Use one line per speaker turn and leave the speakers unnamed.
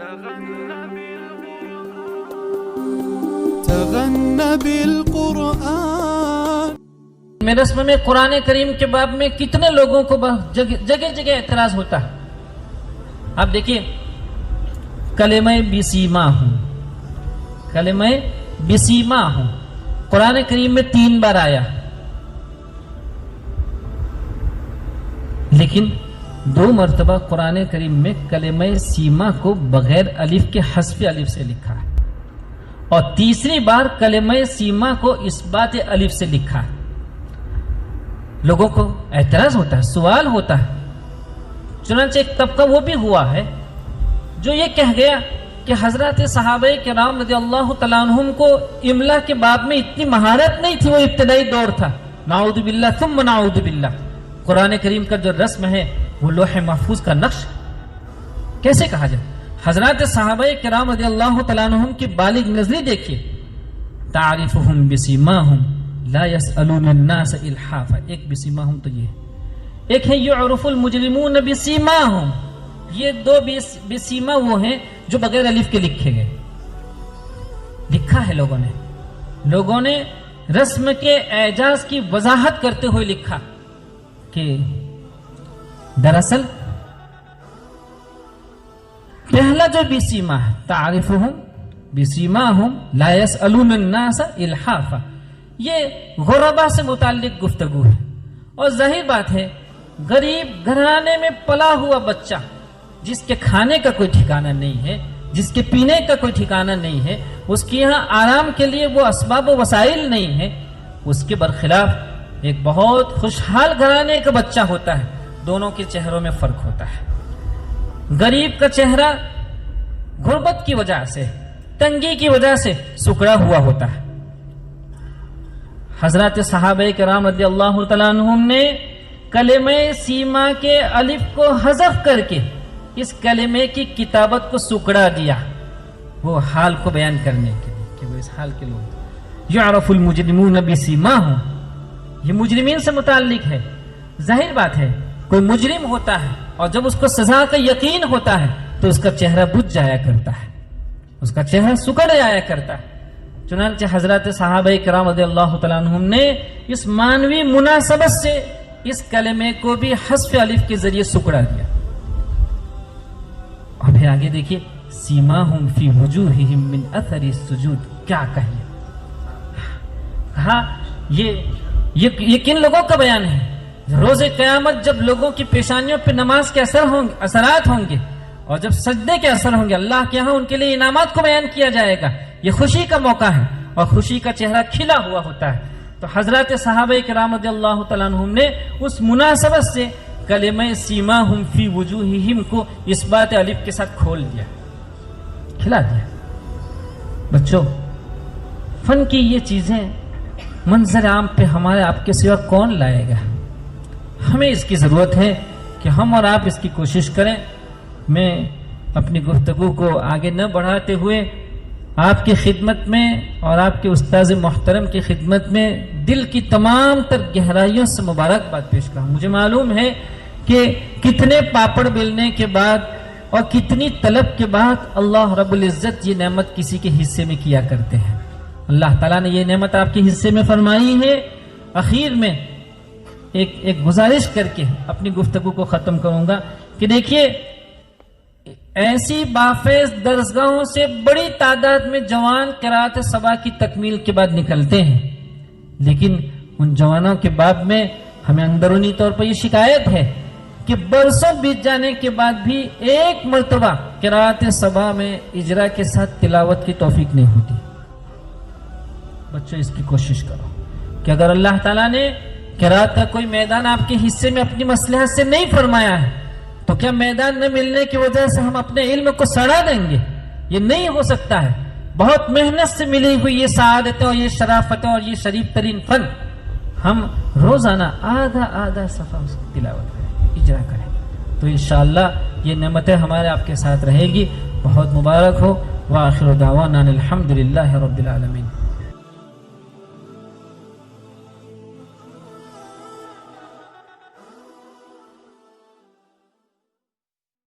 تغنى بالقرآن.
میں رسم میں قرآن کریم کے باب میں کتنے لوگوں کو جگہ جگہ اعتراض ہوتا ہے. آپ دیکھیے کلمہ بسیما ہوں، کلمہ بسیما ہوں قرآن کریم میں 3 بار آیا، لیکن 2 مرتبہ قرآن کریم میں کلمہ سیما کو بغیر الف کے حذف الف سے لکھا ہے، اور تیسری بار کلمہ سیما کو اثبات الف سے لکھا ہے. لوگوں کو اعتراض ہوتا ہے، سوال ہوتا ہے. چنانچہ ایک طبقہ وہ بھی ہوا ہے جو یہ کہہ گیا کہ حضرات صحابہ کرام رضی اللہ تعالیٰ عنہم کو املا کے باب میں اتنی مہارت نہیں تھی، وہ ابتدائی دور تھا. نعوذ باللہ ثم نعوذ باللہ. قرآن کریم کا جو رسم ہے وہ لوح محفوظ کا نقش کیسے کہا جائے؟ حضرات صحابہ کرام رضی اللہ تعالیٰ عنہم کی بالغ نظری دیکھیے. تعریفہم بسیماہم لا يسألون الناس الحافا. ایک بسیماہم تو یہ ایک ہے یعرف المجرمون بسیماہم. یہ 2 بسیما وہ ہیں جو بغیر الف کے لکھے گئے. لکھا ہے لوگوں نے رسم کے اعجاز کی وضاحت کرتے ہوئے لکھا کہ دراصل پہلا جو بسیما ہے تعریفہم بسیماہم لا يسألون الناس الحافا، یہ غربا سے متعلق گفتگو ہے. اور ظاہر بات ہے غریب گھرانے میں پلا ہوا بچہ جس کے کھانے کا کوئی ٹھکانہ نہیں ہے، جس کے پینے کا کوئی ٹھکانہ نہیں ہے، اس کے یہاں آرام کے لیے وہ اسباب و وسائل نہیں ہے، اس کے برخلاف ایک بہت خوشحال گھرانے کا بچہ ہوتا ہے. دونوں کے چہروں میں فرق ہوتا ہے. غریب کا چہرہ غربت کی وجہ سے، تنگی کی وجہ سے سکڑا ہوا ہوتا ہے. حضرات صحابہ کرام رضی اللہ تعالیٰ عنہم نے کلمہ سیما کے الف کو حذف کر کے اس کلمے کی کتابت کو سکڑا دیا، وہ حال کو بیان کرنے کے لیے کہ وہ اس حال کے لوگ. یعرف المجرمون بسیماہم، یہ مجرمین سے متعلق ہے. ظاہر بات ہے کوئی مجرم ہوتا ہے اور جب اس کو سزا کا یقین ہوتا ہے تو اس کا چہرہ بجھ جایا کرتا ہے، اس کا چہرہ سکڑ جایا کرتا ہے. چنانچہ حضرات صحابہ کرام رضی اللہ تعالیٰ عنہم نے اس مانوی مناسبت سے اس کلمے کو بھی حذف الف کے ذریعے سکڑا دیا. اور پھر آگے دیکھیے سیماہم فی وجوہہم من اثر السجود. کیا کہیے کہا یہ کن لوگوں کا بیان ہے؟ روز قیامت جب لوگوں کی پیشانیوں پہ نماز کے اثرات ہوں گے اور جب سجدے کے اثر ہوں گے، اللہ کے ہاں ان کے لیے انعامات کو بیان کیا جائے گا. یہ خوشی کا موقع ہے اور خوشی کا چہرہ کھلا ہوا ہوتا ہے. تو حضرات صحابہ کرام رضی اللہ تعالیٰ عنہم نے اس مناسبت سے کلمہ سیماہم فی وجوہہم کو اثبات الف کے ساتھ کھول دیا، کھلا دیا. بچوں، فن کی یہ چیزیں منظر عام پہ ہمارے آپ کے سوا کون لائے گا؟ ہمیں اس کی ضرورت ہے کہ ہم اور آپ اس کی کوشش کریں. میں اپنی گفتگو کو آگے نہ بڑھاتے ہوئے آپ کی خدمت میں اور آپ کے استاذ محترم کی خدمت میں دل کی تمام تر گہرائیوں سے مبارکباد پیش کروں. مجھے معلوم ہے کہ کتنے پاپڑ بیلنے کے بعد اور کتنی طلب کے بعد اللہ رب العزت یہ نعمت کسی کے حصے میں کیا کرتے ہیں. اللہ تعالیٰ نے یہ نعمت آپ کے حصے میں فرمائی ہے. اخیر میں ایک گزارش کر کے اپنی گفتگو کو ختم کروں گا کہ دیکھیے ایسی بافیض درسگاہوں سے بڑی تعداد میں جوان قرات صبا کی تکمیل کے بعد نکلتے ہیں، لیکن ان جوانوں کے باب میں ہمیں اندرونی طور پر یہ شکایت ہے کہ برسوں بیت جانے کے بعد بھی ایک مرتبہ قرات صبا میں اجرا کے ساتھ تلاوت کی توفیق نہیں ہوتی. بچوں اس کی کوشش کرو کہ اگر اللہ تعالیٰ نے قرات کا کوئی میدان آپ کے حصے میں اپنی مصلحت سے نہیں فرمایا ہے تو کیا میدان نہ ملنے کی وجہ سے ہم اپنے علم کو سڑا دیں گے؟ یہ نہیں ہو سکتا ہے. بہت محنت سے ملی ہوئی یہ سعادتیں اور یہ شرافتیں اور یہ شریف ترین فن ہم روزانہ آدھا صفحہ اس کی تلاوت کریں، اجرا کریں تو انشاءاللہ یہ نعمتیں ہمارے آپ کے ساتھ رہے گی. بہت مبارک ہو. وآخر دعوانا الحمدللہ رب العالمین.